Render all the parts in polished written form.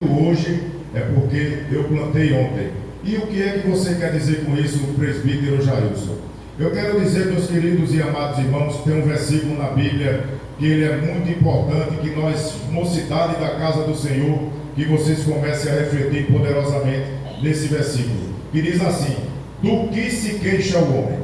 Hoje é porque eu plantei ontem. E o que é que você quer dizer com isso, presbítero Jailson? Eu quero dizer, meus queridos e amados irmãos, que tem um versículo na Bíblia que ele é muito importante, que nós, mocidade da casa do Senhor, que vocês comecem a refletir poderosamente nesse versículo, que diz assim: do que se queixa o homem,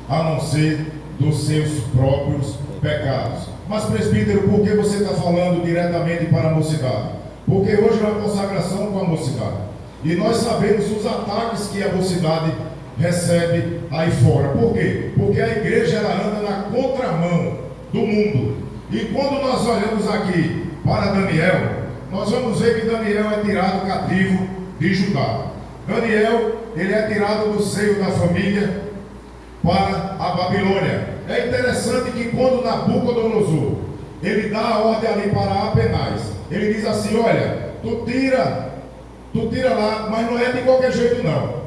a não ser dos seus próprios pecados. Mas, presbítero, por que você está falando diretamente para a mocidade? Porque hoje é uma consagração com a mocidade. E nós sabemos os ataques que a mocidade recebe aí fora. Por quê? Porque a igreja ela anda na contramão do mundo. E quando nós olhamos aqui para Daniel, nós vamos ver que Daniel é tirado cativo de Judá. Daniel, ele é tirado do seio da família para a Babilônia. É interessante que quando Nabucodonosor ele dá a ordem ali para Apenais, ele diz assim: olha, tu tira lá, mas não é de qualquer jeito não.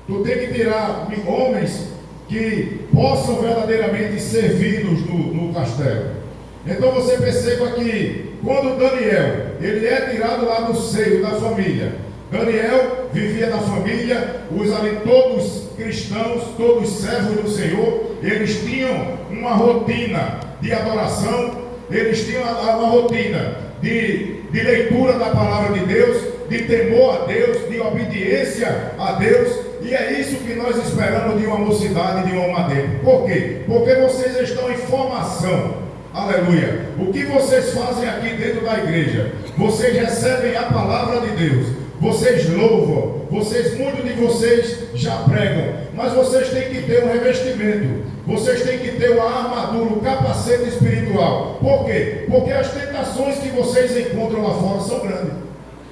Tu tem que tirar homens que possam verdadeiramente servir-nos no castelo. Então você perceba que quando Daniel ele é tirado lá do seio da família, Daniel vivia na família, os ali todos cristãos, todos servos do Senhor, eles tinham uma rotina de adoração, eles tinham uma rotina de leitura da palavra de Deus, de temor a Deus, de obediência a Deus, e é isso que nós esperamos de uma mocidade, de uma tempo. Por quê? Porque vocês estão em formação. Aleluia. O que vocês fazem aqui dentro da igreja? Vocês recebem a palavra de Deus, vocês louvam, muitos de vocês já pregam, mas vocês têm que ter um revestimento, vocês têm que ter uma armadura, um capacete espiritual. Por quê? Porque as tentações que vocês encontram lá fora são grandes.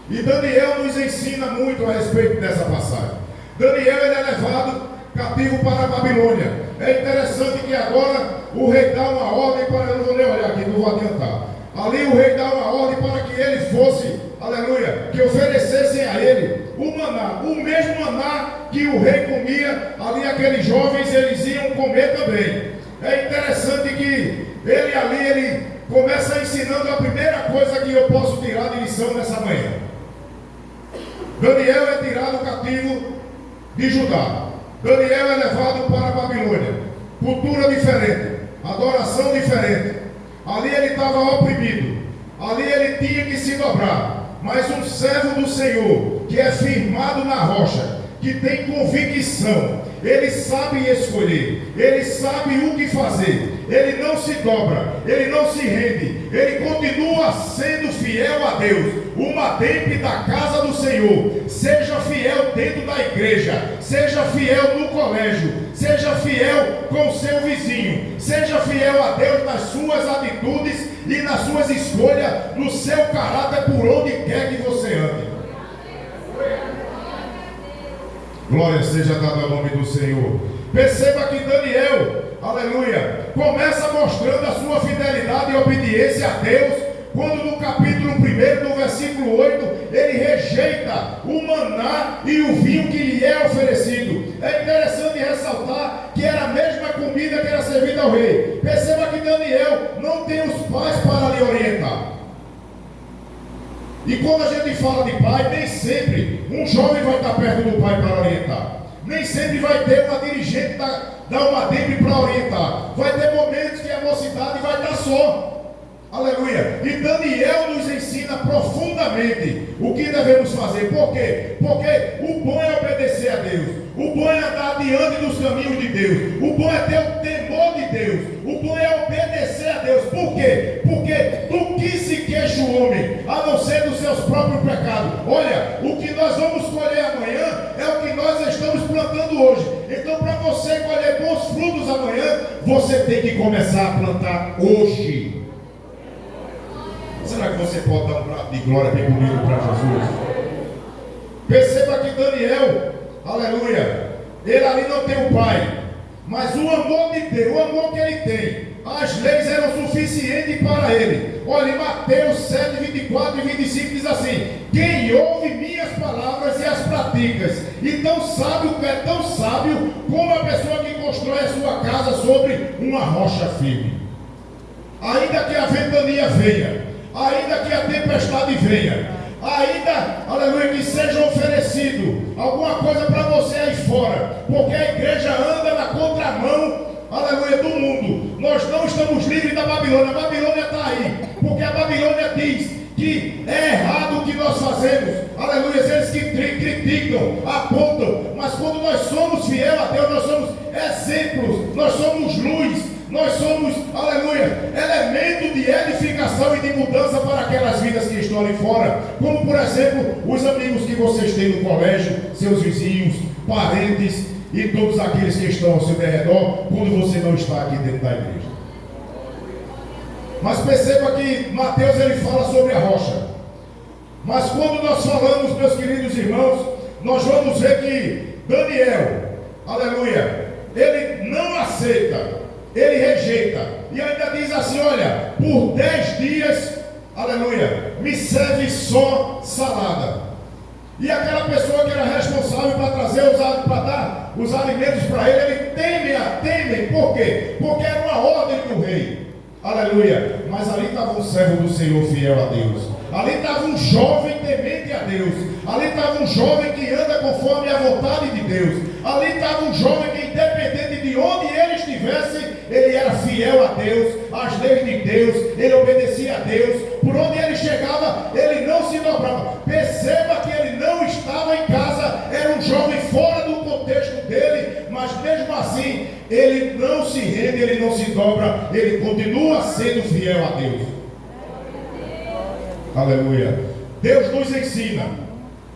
E Daniel nos ensina muito a respeito dessa passagem. Daniel ele é levado cativo para a Babilônia. É interessante que agora o rei dá uma ordem para, eu não vou nem olhar aqui, não vou adiantar. Ali o rei dá uma ordem para que ele fosse, aleluia, que oferecessem a ele o maná, o mesmo maná que o rei comia, ali aqueles jovens eles iam comer também. É interessante que ele começa ensinando a primeira coisa que eu posso tirar de lição nessa manhã. Daniel é tirado cativo de Judá. Daniel é levado para a Babilônia. Cultura diferente, adoração diferente. Ali ele estava oprimido, ali ele tinha que se dobrar. Mas um servo do Senhor, que é firmado na rocha, que tem convicção, ele sabe escolher, ele sabe o que fazer, ele não se dobra, ele não se rende, ele continua sendo fiel a Deus, uma dentro da casa do Senhor. Seja fiel dentro da igreja, seja fiel no colégio, seja fiel com o seu vizinho, seja fiel a Deus nas suas atitudes e nas suas escolhas, no seu caráter, por onde quer que você ande. Glória seja dada ao nome do Senhor. Perceba que Daniel, aleluia, começa mostrando a sua fidelidade e obediência a Deus, quando no capítulo 1, no versículo 8, ele rejeita o maná e o vinho que lhe é oferecido. É interessante ressaltar que era a mesma comida que era servida ao rei. Perceba que Daniel não tem os pais para lhe orientar. E quando a gente fala de pai, nem sempre um jovem vai estar perto do pai para orientar. Nem sempre vai ter uma dirigente da UMADEB para orientar. Vai ter momentos que a mocidade vai estar só. Aleluia. E Daniel nos ensina profundamente o que devemos fazer. Por quê? Porque o bom é obedecer a Deus. O bom é andar diante dos caminhos de Deus. O bom é ter o temor de Deus. O bom é obedecer a Deus. Por quê? Porque do que se queixa o homem, a não ser dos seus próprios pecados. Olha, o que nós vamos colher amanhã é o que nós estamos plantando hoje. Então, para você colher bons frutos amanhã, você tem que começar a plantar hoje. Será que você pode dar um prato de glória bem bonito para Jesus? Perceba que Daniel, aleluia, ele ali não tem o pai, mas o amor de Deus, o amor que ele tem, as leis eram suficientes para ele. Olha, em Mateus 7, 24 e 25 diz assim: quem ouve minhas palavras e as pratica, então sábio é tão sábio como a pessoa que constrói a sua casa sobre uma rocha firme. Ainda que a ventania venha, ainda que a tempestade venha, alguma coisa para você aí fora, porque a igreja anda na contramão, aleluia, do mundo. Nós não estamos livres da Babilônia. A Babilônia está aí, porque a Babilônia diz que é errado o que nós fazemos, aleluia. Eles que criticam, apontam, mas quando nós somos fiéis a Deus, nós somos exemplos, nós somos luz, nós somos, aleluia, elemento de edificação e de mudança para aquelas vidas que estão ali fora, como por exemplo, os amigos que vocês têm no colégio, seus vizinhos, parentes e todos aqueles que estão ao seu redor, quando você não está aqui dentro da igreja. Mas perceba que Mateus ele fala sobre a rocha. Mas quando nós falamos, meus queridos irmãos, nós vamos ver que Daniel, aleluia, ele não aceita, ele rejeita, e ainda diz assim: olha, por 10 dias, aleluia, me serve só salada. E aquela pessoa que era responsável para trazer, para dar os alimentos para ele teme, por quê? Porque era uma ordem do rei. Aleluia, mas ali estava um servo do Senhor fiel a Deus, ali estava um jovem temente a Deus, ali estava um jovem que anda conforme a vontade de Deus, ali estava um jovem que, independente de onde ele estivesse, ele era fiel a Deus, às leis de Deus, ele obedecia a Deus, por onde ele chegava, ele não se dobrava. Perceba que ele não estava em casa, era um jovem fora do contexto dele, mas mesmo assim, ele não se rende, ele não se dobra, ele continua sendo fiel a Deus. Aleluia. Deus nos ensina,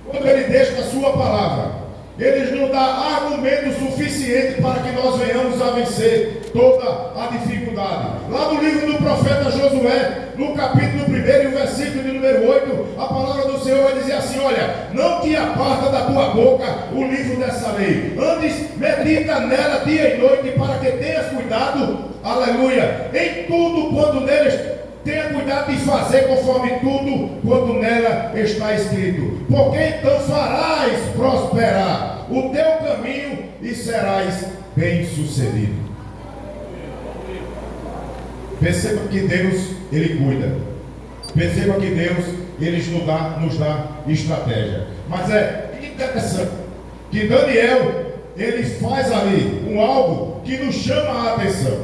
quando ele deixa a sua palavra, ele nos dá argumento suficiente para que nós venhamos a vencer toda a dificuldade. Lá no livro do profeta Josué, no capítulo 1 e o versículo de número 8, a palavra do Senhor vai dizer assim: olha, não te aparta da tua boca o livro dessa lei, antes medita nela dia e noite, para que tenhas cuidado, aleluia, em tudo quando neles, tenha cuidado de fazer conforme tudo quanto nela está escrito, porque então farás prosperar o teu caminho e serás bem sucedido. Perceba que Deus, ele cuida. Perceba que Deus, ele nos dá estratégia. Mas é interessante que Daniel, ele faz ali algo que nos chama a atenção.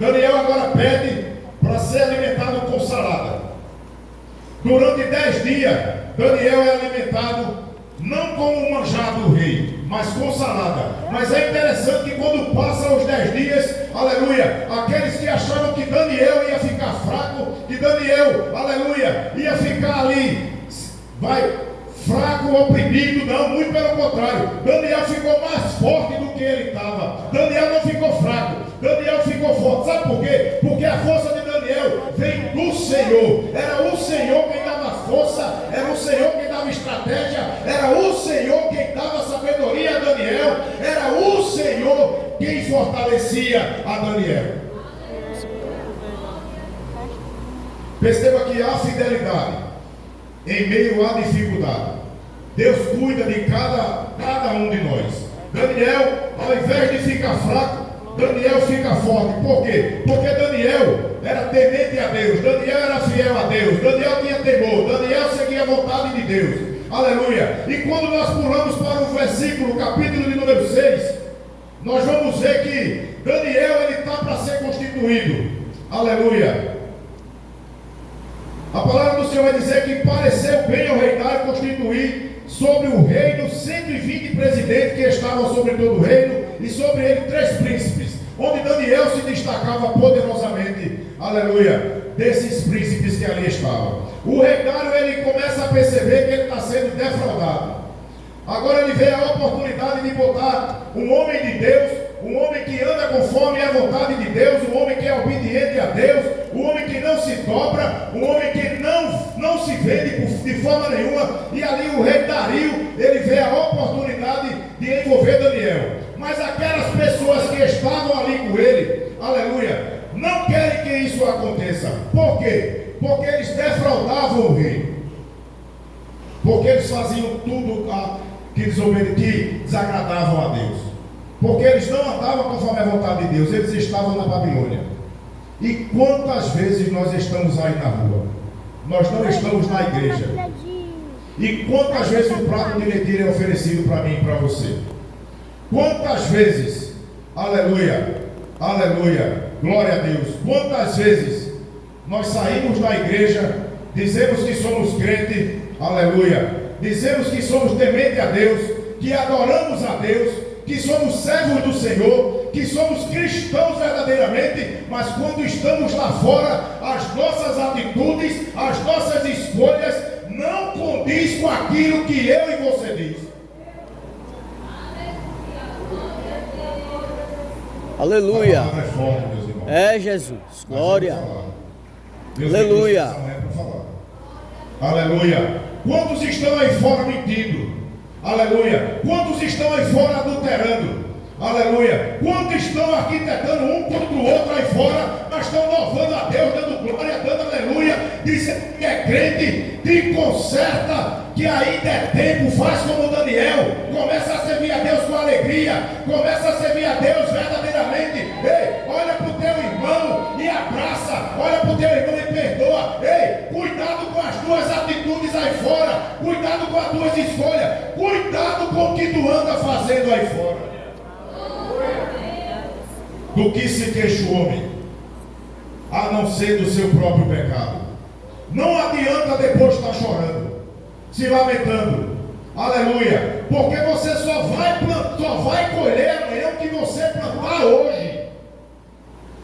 Daniel agora pede para ser alimentado com salada. Durante 10 dias, Daniel é alimentado não com o manjar do rei, mas com salada. Mas é interessante que quando passam os 10 dias, aleluia, aqueles que achavam que Daniel ia ficar fraco, que Daniel, aleluia, ia ficar ali, fraco, oprimido, não, muito pelo contrário. Daniel ficou mais forte do que ele estava. Daniel não ficou fraco, Daniel ficou forte. Sabe por quê? Porque a força de Daniel vem do Senhor. Era o Senhor quem dava força, era o Senhor quem dava estratégia, era o Senhor quem dava sabedoria a Daniel, era o Senhor quem fortalecia a Daniel. Perceba que há fidelidade em meio à dificuldade. Deus cuida de cada um de nós. Daniel, ao invés de ficar fraco, Daniel fica forte. Por quê? Porque Daniel era temente a Deus, Daniel era fiel a Deus, Daniel tinha temor, Daniel seguia a vontade de Deus. Aleluia. E quando nós pulamos para o versículo, capítulo de número 6, nós vamos ver que Daniel, ele está para ser constituído. Aleluia. A palavra do Senhor vai dizer que pareceu bem ao rei Dário constituir sobre o reino 120 presidentes que estavam sobre todo o reino, e sobre ele 3 príncipes, onde Daniel se destacava poderosamente, aleluia, desses príncipes que ali estavam. O rei Dário, ele começa a perceber que ele está sendo defraudado. Agora ele vê a oportunidade de botar um homem de Deus, um homem que anda conforme a vontade de Deus, um homem que é obediente a Deus, um homem que não se dobra, um homem que não se vende de forma nenhuma. E ali o rei Dario, ele vê a oportunidade de envolver Daniel. Mas aquelas pessoas que estavam ali com ele, aleluia, não querem que isso aconteça. Por quê? Porque eles defraudavam o rei, porque eles faziam tudo que desagradavam a Deus, porque eles não andavam conforme a vontade de Deus, eles estavam na Babilônia. E quantas vezes nós estamos aí na rua, nós não estamos na igreja, E quantas vezes o prato de lentilha é oferecido para mim e para você? Quantas vezes, aleluia, aleluia, glória a Deus, quantas vezes nós saímos da igreja, dizemos que somos crente, aleluia, dizemos que somos temente a Deus, que adoramos a Deus, que somos servos do Senhor, que somos cristãos verdadeiramente, mas quando estamos lá fora, as nossas atitudes, as nossas escolhas não condiz com aquilo que eu e você diz. Aleluia. É forte, meus irmãos. É Jesus. Glória. Aleluia. Aleluia. Quantos estão aí fora mentindo? Aleluia. Quantos estão aí fora adulterando? Aleluia. Quantos estão arquitetando um contra o outro aí fora, mas estão louvando a Deus, dando glória, dando aleluia, dizendo que é crente, te conserta, que ainda é tempo, faz como Daniel, começa a servir a Deus com alegria, começa a servir a Deus verdadeiramente. Ei, olha para o teu irmão e abraça, olha para o teu irmão e perdoa. Ei, cuidado com as tuas atitudes aí fora, cuidado com as tuas escolhas, cuidado com o que tu anda fazendo aí fora. Do que se queixa o homem, a não ser do seu próprio pecado. Não adianta depois estar chorando, se lamentando, aleluia, porque você só vai colher amanhã o que você plantar hoje,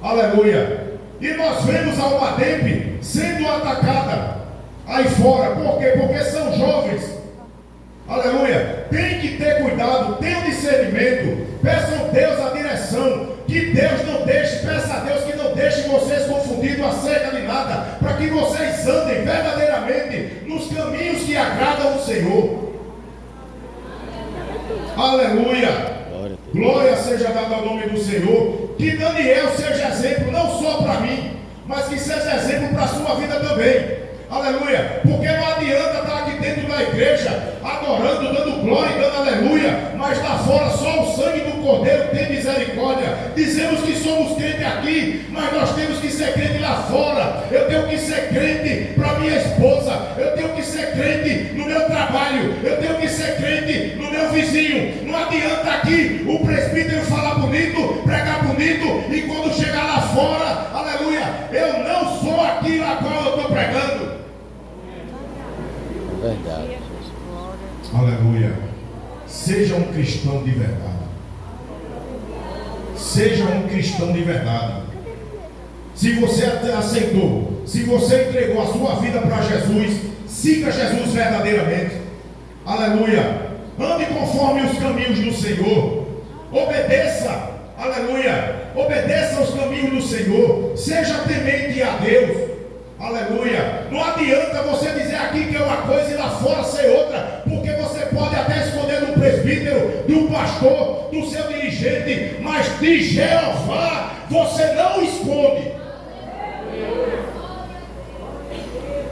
aleluia. E nós vemos a UADEP sendo atacada aí fora, por quê? Porque são jovens, aleluia. Tem que ter cuidado, tenham discernimento, peçam a Deus a direção, que Deus não deixe, peça a Deus que não deixe vocês confundidos acerca de nada, para que vocês andem verdadeiramente nos caminhos que agradam o Senhor. Aleluia. Glória seja dada ao nome do Senhor. Que Daniel seja exemplo não só para mim, mas que seja exemplo para a sua vida também. Aleluia. Porque não adianta estar aqui dentro da igreja adorando, dando glória e dando aleluia, mas lá fora só o sangue do Cordeiro tem misericórdia. Dizemos que somos crente aqui, mas nós temos que ser crente lá fora. Eu tenho que ser crente para minha esposa, eu tenho que ser crente no meu trabalho, eu tenho que ser crente no meu vizinho. Não adianta aqui o presbítero falar bonito, pregar bonito, e quando chegar lá fora, aleluia, eu não sou aquilo a qual eu estou pregando. Verdade. Aleluia. Seja um cristão de verdade. Seja um cristão de verdade. Se você aceitou, se você entregou a sua vida para Jesus, siga Jesus verdadeiramente. Aleluia. Ande conforme os caminhos do Senhor. Obedeça. Aleluia. Obedeça aos caminhos do Senhor. Seja temente a Deus. Aleluia. Não adianta você dizer aqui que é uma coisa e lá fora ser outra, porque você pode até esconder do presbítero, do pastor, do seu dirigente, mas de Jeová você não esconde.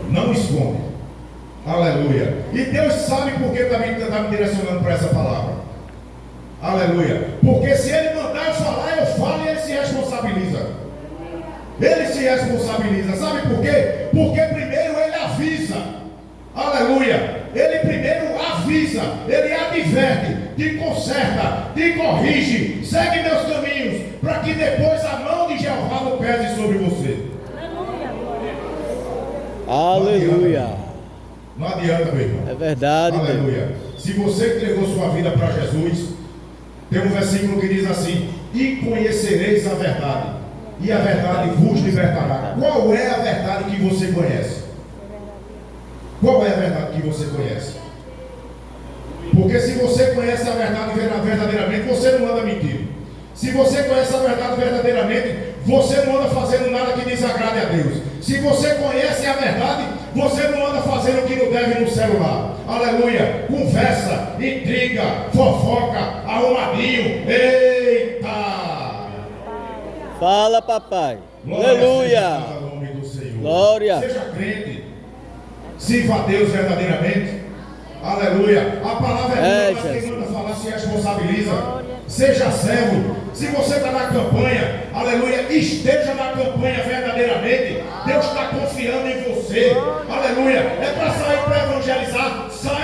Não esconde. Aleluia. E Deus sabe por que também está me direcionando para essa palavra. Aleluia. Porque se Ele mandar eu falar, eu falo e Ele se responsabiliza. Ele se responsabiliza, sabe por quê? Porque primeiro Ele avisa, aleluia, Ele primeiro avisa, Ele adverte, te conserta, te corrige, segue meus caminhos, para que depois a mão de Jeová não pese sobre você. Aleluia. Não adianta, meu irmão. É verdade. Aleluia. Deus. Se você entregou sua vida para Jesus, tem um versículo que diz assim: e conhecereis a verdade, e a verdade vos libertará. Qual é a verdade que você conhece? Qual é a verdade que você conhece? Porque se você conhece a verdade verdadeiramente, você não anda mentindo. Se você conhece a verdade verdadeiramente, você não anda fazendo nada que desagrade a Deus. Se você conhece a verdade, você não anda fazendo o que não deve no celular. Aleluia. Conversa, intriga, fofoca, arrumadinho. Eita! Fala, papai. Glória Aleluia. seja o nome do Senhor. Glória. Seja crente. Sirva a Deus verdadeiramente. Aleluia. A palavra é boa, mas quem manda falar se responsabiliza. Seja servo. Se você está na campanha, aleluia, esteja na campanha verdadeiramente. Deus está confiando em você. Aleluia. É para sair para evangelizar. Sai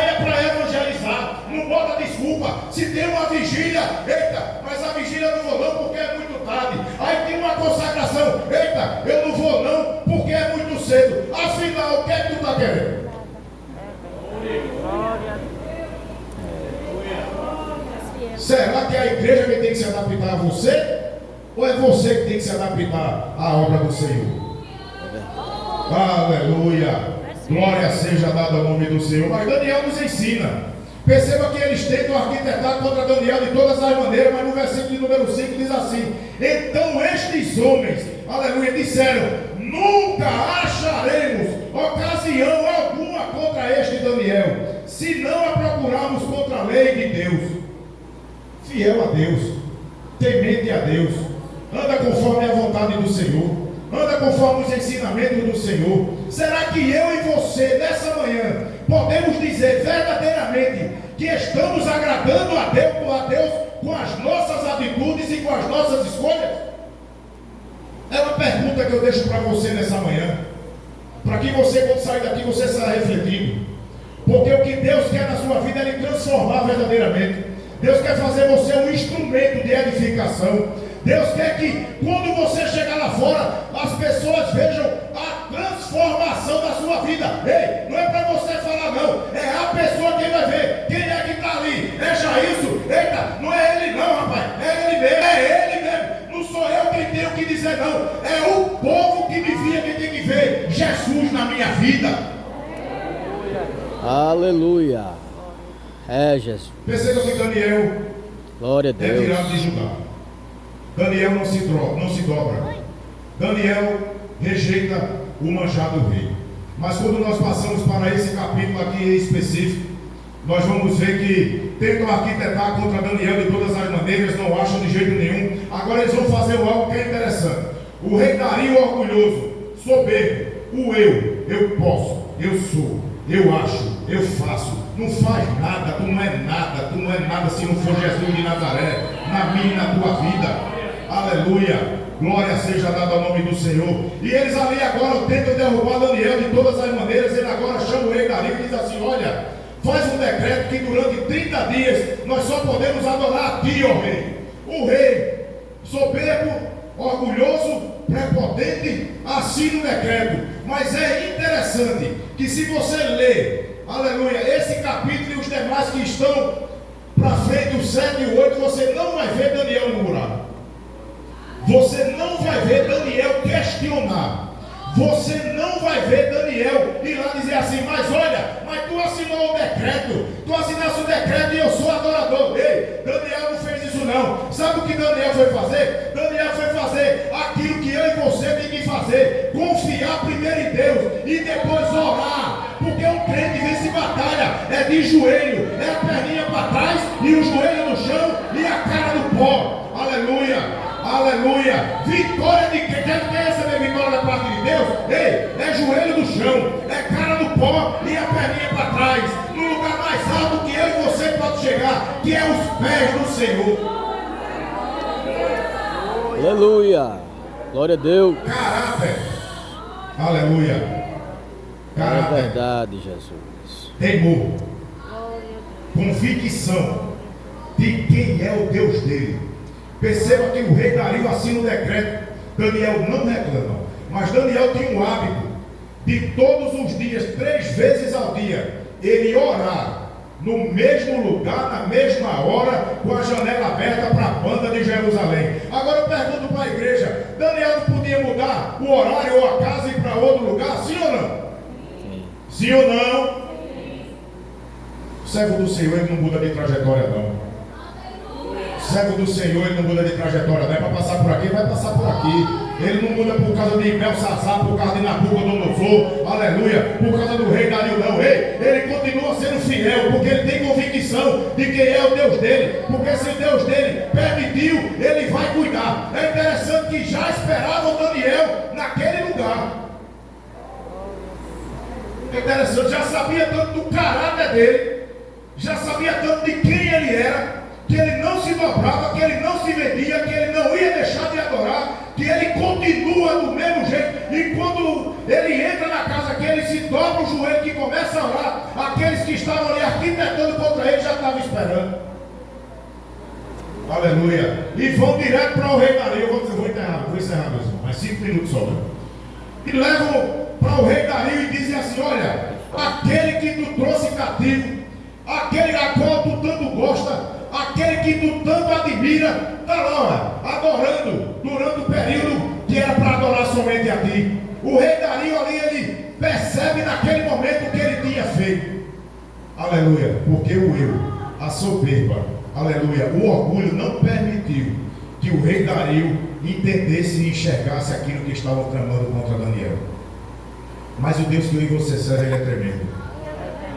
Será que é a igreja que tem que se adaptar a você? Ou é você que tem que se adaptar à obra do Senhor? Aleluia! Glória seja dada ao nome do Senhor. Mas Daniel nos ensina. Perceba que eles tentam arquitetar contra Daniel de todas as maneiras, mas no versículo de número 5 diz assim: então estes homens, aleluia, disseram: nunca acharemos ocasião alguma contra este Daniel, se não a procurarmos contra a lei de Deus. Fiel a Deus, temente a Deus, anda conforme a vontade do Senhor, anda conforme os ensinamentos do Senhor. Será que eu e você, nessa manhã, podemos dizer verdadeiramente que estamos agradando a Deus com as nossas atitudes e com as nossas escolhas? É uma pergunta que eu deixo para você nessa manhã, para que você, quando sair daqui, você saia refletindo. Porque o que Deus quer na sua vida é lhe transformar verdadeiramente. Deus quer fazer você um instrumento de edificação. Deus quer que quando você chegar lá fora, as pessoas vejam a transformação da sua vida. Ei, não é para você falar não, é a pessoa que vai ver. Quem é que está ali? É Jailson? Eita, não é ele não, rapaz, é ele mesmo, é ele mesmo. Não sou eu quem tenho que dizer não, é o povo que me via que tem que ver Jesus na minha vida. Aleluia. É, Jesus. Perceba que Daniel Glória a é Deus. tirado de Judá. Daniel não se dobra. Daniel rejeita o manjado do rei. Mas quando nós passamos para esse capítulo aqui em específico, nós vamos ver que tentam arquitetar contra Daniel de todas as maneiras, não acham de jeito nenhum. Agora eles vão fazer algo que é interessante. O rei Dario orgulhoso, soberbo, o eu posso, eu sou, eu acho, eu faço. Não faz nada, tu não é nada se não for Jesus de Nazaré, na minha e na tua vida. Aleluia, glória seja dada ao nome do Senhor. E eles ali agora tentam derrubar Daniel de todas as maneiras. Ele agora chama o rei Dario e diz assim: olha, faz um decreto que durante 30 dias nós só podemos adorar a ti, ó rei. O rei, soberbo, orgulhoso, prepotente, assina o decreto. Mas é interessante que se você ler, aleluia, esse capítulo e os demais que estão para frente, o 7 e o 8, você não vai ver Daniel murmurar. Você não vai ver Daniel questionar. Você não vai ver Daniel ir lá dizer assim: mas olha, mas tu assinou o decreto, tu assinaste o decreto e eu sou adorador. Ei, Daniel não fez isso não. Sabe o que Daniel foi fazer? Daniel foi fazer aquilo que eu e você tem que fazer: confiar primeiro em Deus e depois orar. Porque um crente vence batalha é de joelho, é a perninha para trás e o joelho no chão e a cara no pó. Aleluia. Aleluia, vitória de quem quer receber vitória da parte de Deus? Ei, é joelho no chão, é cara no pó e a perninha para trás, no lugar mais alto que eu e você pode chegar, que é os pés do Senhor. Aleluia. Glória a Deus. Caráter, aleluia, É caráter, verdade, Jesus. temor, convicção de quem é o Deus dele. Perceba que o rei Dario assina o decreto. Daniel não reclama, mas Daniel tinha um hábito de todos os dias, 3 vezes ao dia, ele orar no mesmo lugar, na mesma hora, com a janela aberta para a banda de Jerusalém. Agora eu pergunto para a igreja: Daniel não podia mudar o horário ou a casa e ir para outro lugar? Sim ou não? Sim ou não? O servo do Senhor, ele não muda de trajetória não. Servo do Senhor, ele não muda de trajetória, não é para passar por aqui, vai passar por aqui. Ele não muda por causa de Belsazar, por causa de Nabucodonosor, aleluia, por causa do rei Dario, não. Ele continua sendo fiel, porque ele tem convicção de quem é o Deus dele, porque se o Deus dele permitiu, ele vai cuidar. É interessante que já esperavam Daniel naquele lugar. É interessante, já sabia tanto do caráter dele, já sabia tanto de quem ele era, que ele não se dobrava, que ele não se vendia, que ele não ia deixar de adorar, que ele continua do mesmo jeito. E quando ele entra na casa, que ele se dobra o joelho, que começa a orar, aqueles que estavam ali arquitetando contra ele já estavam esperando. Aleluia. E vão direto para o rei Dario. Eu vou encerrar, meus irmãos, mais 5 minutos só. E levam para o rei Dario e dizem assim: olha, aquele que tu trouxe cativo, aquele a qual tu tanto gosta, aquele que tu tanto admira, está lá, adorando, durante o período que era para adorar somente a ti. O rei Dario ali, ele percebe naquele momento o que ele tinha feito. Aleluia, porque o eu, a soberba, aleluia, o orgulho não permitiu que o rei Dario entendesse e enxergasse aquilo que estavam tramando contra Daniel. Mas o Deus que eu e você serve, ele é tremendo.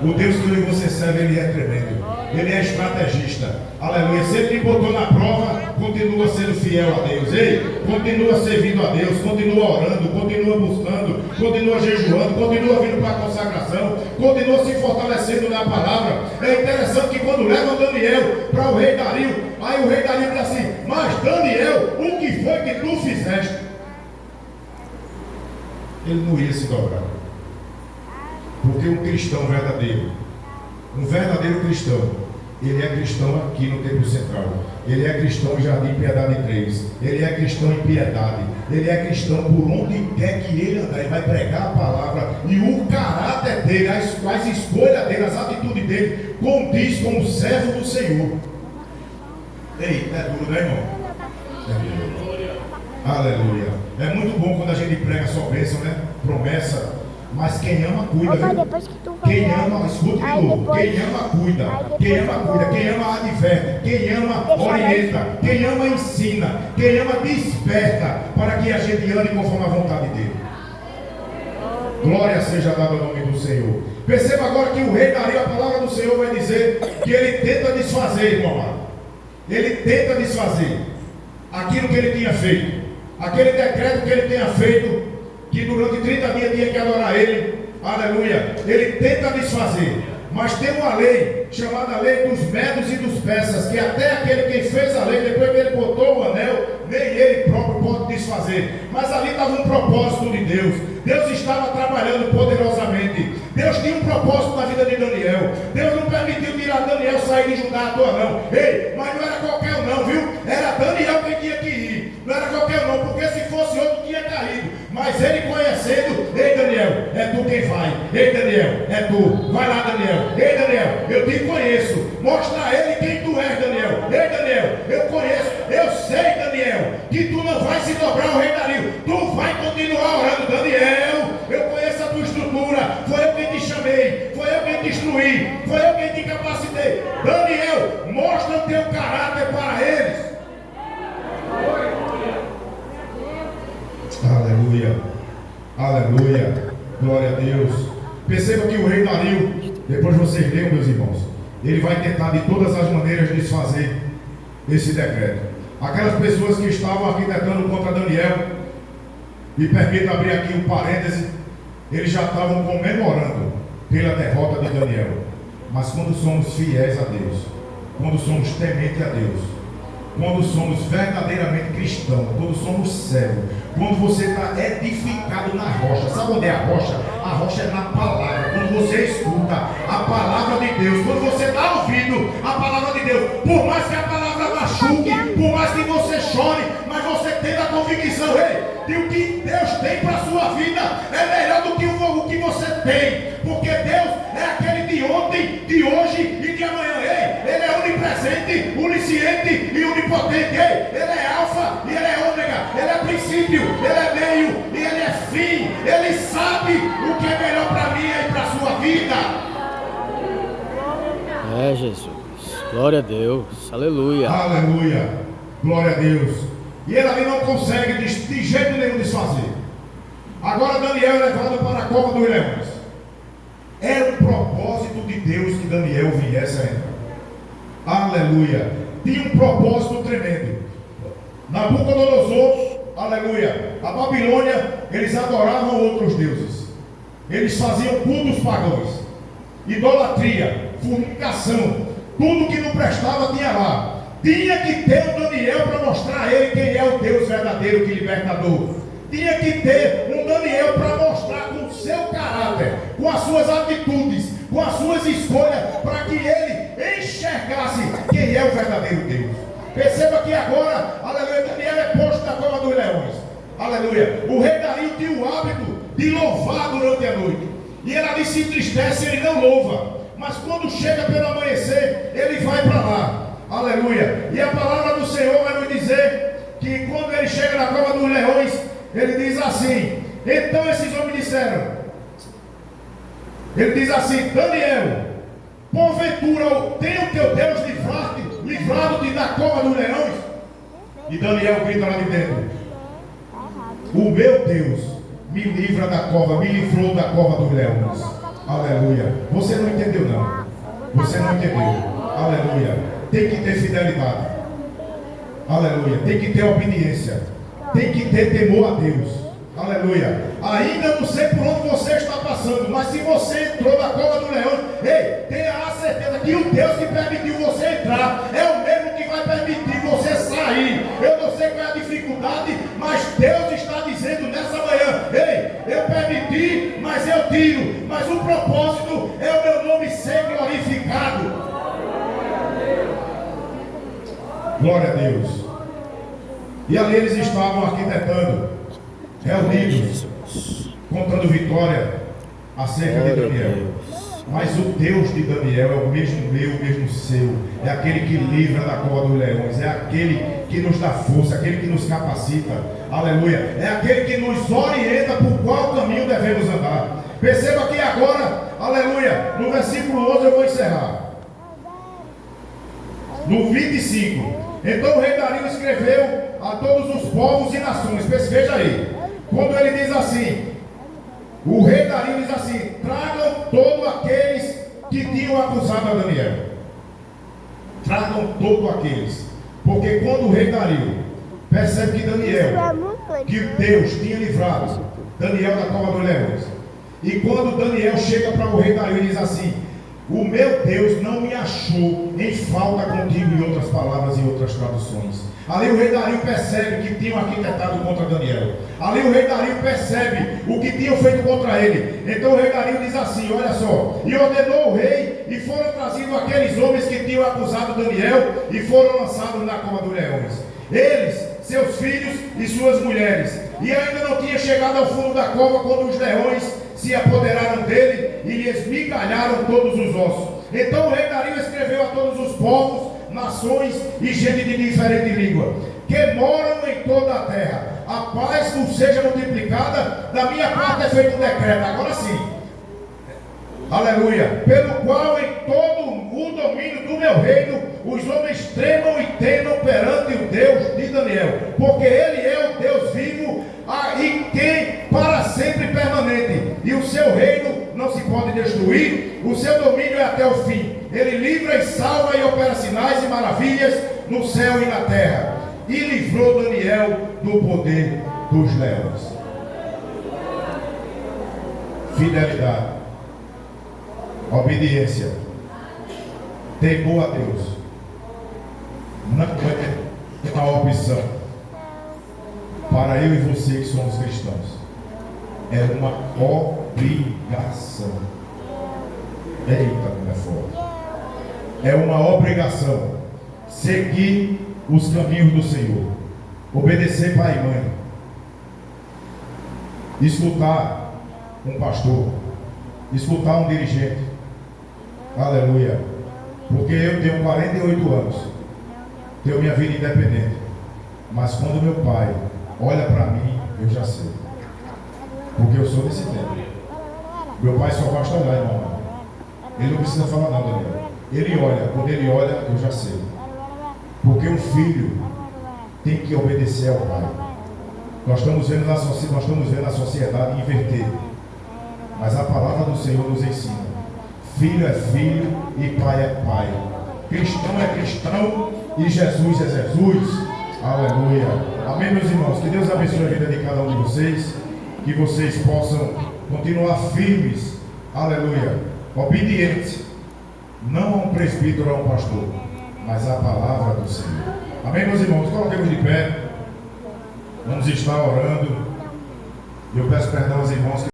O Deus que eu e você serve, ele é tremendo. Ele é estrategista. Aleluia. Se ele me botou na prova, continua sendo fiel a Deus. Ei, continua servindo a Deus, continua orando, continua buscando, continua jejuando, continua vindo para a consagração, continua se fortalecendo na palavra. É interessante que quando levam Daniel para o rei Dario, aí o rei Dario diz assim: mas Daniel, o que foi que tu fizeste? Ele não ia se dobrar. Porque um cristão verdadeiro, um verdadeiro cristão, ele é cristão aqui no Templo Central, ele é cristão em Jardim Piedade 3, ele é cristão em piedade, ele é cristão por onde quer que ele andar, ele vai pregar a palavra, e o caráter dele, as escolhas dele, as atitudes dele, condiz como servo do Senhor. Ei, é duro, né, irmão? Aleluia. É muito bom quando a gente prega só bênção, né? Promessa. Mas quem ama, cuida. Quem ama, escute de novo. Quem ama, cuida. Quem ama, cuida. Quem ama, adverte. Quem ama, orienta. Quem ama, ensina. Quem ama, desperta. Para que a gente ande conforme a vontade dele. Glória seja dada ao nome do Senhor. Perceba agora que o rei Dario, a palavra do Senhor vai dizer que ele tenta desfazer, irmão amado. Ele tenta desfazer aquilo que ele tinha feito. Aquele decreto que ele tinha feito, que durante 30 dias tinha que adorar ele, aleluia, ele tenta desfazer, mas tem uma lei, chamada lei dos medos e dos persas, que até aquele que fez a lei, depois que ele botou o anel, nem ele próprio pode desfazer, mas ali estava um propósito de Deus. Deus estava trabalhando poderosamente. Deus tinha um propósito na vida de Daniel. Deus não permitiu tirar Daniel sair de Judá à toa não. Ei, mas não era qualquer um não, viu? Era Daniel quem tinha que ir. Não era qualquer um não, porque se fosse outro tinha caído. Mas ele conhecendo: ei Daniel, é tu quem vai. Ei Daniel, é tu. Vai lá Daniel. Ei Daniel, eu te conheço. Mostra a ele quem tu és, Daniel. Ei Daniel, eu conheço. Eu sei, Daniel, que tu não vai se dobrar ao rei Dario. Tu vai continuar orando. Daniel, eu conheço a tua estrutura. Foi eu quem te chamei. Foi eu quem te instruí. Foi eu quem te capacitei. Daniel, mostra o teu caráter para eles. Aleluia. Aleluia. Glória a Deus. Perceba que o rei Dario, depois vocês leiam, meus irmãos, ele vai tentar de todas as maneiras desfazer esse decreto. Aquelas pessoas que estavam arquitetando contra Daniel, me permita abrir aqui um parêntese, eles já estavam comemorando pela derrota de Daniel. Mas quando somos fiéis a Deus, quando somos tementes a Deus, quando somos verdadeiramente cristãos, quando somos servos, quando você está edificado na rocha. Sabe onde é a rocha? A rocha é na palavra. Quando você escuta a palavra de Deus, quando você está ouvindo a palavra de Deus, por mais que a palavra machuque, por mais que você chore, mas você tem a convicção, ei, que o que Deus tem para a sua vida é melhor do que o que você tem, porque Deus é aquele de ontem, de hoje e de amanhã. Ei, ele é onipresente, onisciente e onipotente. Ei, ele é alfa e ele é ômega, ele é princípio, ele é meio e ele é fim. Ele sabe o que é melhor para mim e para a sua vida. É Jesus, glória a Deus, aleluia. Aleluia, glória a Deus. E ele ali não consegue de jeito nenhum desfazer. Agora Daniel é levado para a cova dos leões. Era um propósito de Deus que Daniel viesse a entrar. Aleluia. Tinha um propósito tremendo. Nabucodonosor, aleluia, a Babilônia, eles adoravam outros deuses. Eles faziam cultos pagãos, idolatria, fornicação, tudo que não prestava tinha lá. Tinha que ter um Daniel para mostrar a ele quem é o Deus verdadeiro que libertador. Tinha que ter um Daniel para mostrar com o seu caráter, com as suas atitudes, com as suas escolhas, para que ele enxergasse quem é o verdadeiro Deus. Perceba que agora, aleluia, Daniel é posto na cova dos leões. Aleluia. O rei Dario tinha o hábito de louvar durante a noite. E ele ali se entristece, ele não louva. Mas quando chega pelo amanhecer, ele vai para lá. Aleluia. E a palavra do Senhor vai nos dizer que quando ele chega na cova dos leões, ele diz assim: então esses homens disseram, ele diz assim: Daniel, porventura tem o teu Deus livrado-te da cova dos leões? E Daniel grita lá de dentro: o meu Deus me livra da cova, me livrou da cova dos leões. Aleluia. Você não entendeu, não. Você não entendeu. Aleluia. Tem que ter fidelidade. Aleluia. Tem que ter obediência. Tem que ter temor a Deus. Aleluia. Ainda não sei por onde você está passando, mas se você entrou na cova do leão, ei, tenha a certeza que o Deus que permitiu você entrar é o mesmo que vai permitir você sair. Eu não sei qual é a dificuldade, mas Deus está dizendo nessa manhã: ei, eu permiti, mas eu tiro. Mas o propósito é o meu nome ser glorificado. Glória a Deus. E ali eles estavam arquitetando, reunidos, contando vitória acerca de Daniel. Mas o Deus de Daniel é o mesmo meu, o mesmo seu. É aquele que livra da cova dos leões. É aquele que nos dá força, aquele que nos capacita. Aleluia. É aquele que nos orienta por qual caminho devemos andar. Perceba que agora, aleluia, no versículo 11 eu vou encerrar. No 25. Então o rei Dario escreveu a todos os povos e nações. Veja aí. Quando ele diz assim, o rei Dario diz assim: tragam todos aqueles que tinham acusado a Daniel. Tragam todos aqueles. Porque quando o rei Dario percebe que Daniel, que Deus tinha livrado Daniel da cova dos leões, e quando Daniel chega para o rei Dario e diz assim: o meu Deus não me achou em falta contigo, em outras palavras e outras traduções. Ali o rei Dario percebe que tinham arquitetado contra Daniel. Ali o rei Dario percebe o que tinham feito contra ele. Então o rei Dario diz assim, olha só: e ordenou o rei, e foram trazidos aqueles homens que tinham acusado Daniel, e foram lançados na cova dos leões. Eles, seus filhos e suas mulheres. E ainda não tinha chegado ao fundo da cova quando os leões se apoderaram dele e lhe esmigalharam todos os ossos. Então o rei Dario escreveu a todos os povos, nações e gente de diferente língua, que moram em toda a terra: a paz vos seja multiplicada, da minha parte é feito um decreto. Agora sim, aleluia, pelo qual em todo o domínio do meu reino os homens tremam e temam perante o Deus de Daniel, porque ele é o Deus vivo e quem para sempre permanente, e o seu reino não se pode destruir, o seu domínio é até o fim. Ele livra e salva e opera sinais e maravilhas no céu e na terra, e livrou Daniel do poder dos leões. Fidelidade, obediência, temor a Deus não é uma opção para eu e você que somos cristãos. É uma obrigação. Eita, como é forte. É uma obrigação seguir os caminhos do Senhor, obedecer pai e mãe, escutar um pastor, escutar um dirigente. Aleluia. Porque eu tenho 48 anos, tenho minha vida independente, mas quando meu pai olha para mim, eu já sei, porque eu sou desse tempo. Meu pai só basta olhar, irmão. Ele não precisa falar nada, Daniel. Ele olha, quando ele olha, eu já sei. Porque um filho tem que obedecer ao pai. Nós estamos vendo na sociedade inverter, mas a palavra do Senhor nos ensina: filho é filho e pai é pai. Cristão é cristão e Jesus é Jesus. Aleluia. Amém, meus irmãos. Que Deus abençoe a vida de cada um de vocês, que vocês possam continuar firmes, aleluia, obedientes, não a um presbítero ou a um pastor, mas à palavra do Senhor. Amém, meus irmãos. Coloquemos de pé, vamos estar orando. Eu peço perdão aos irmãos que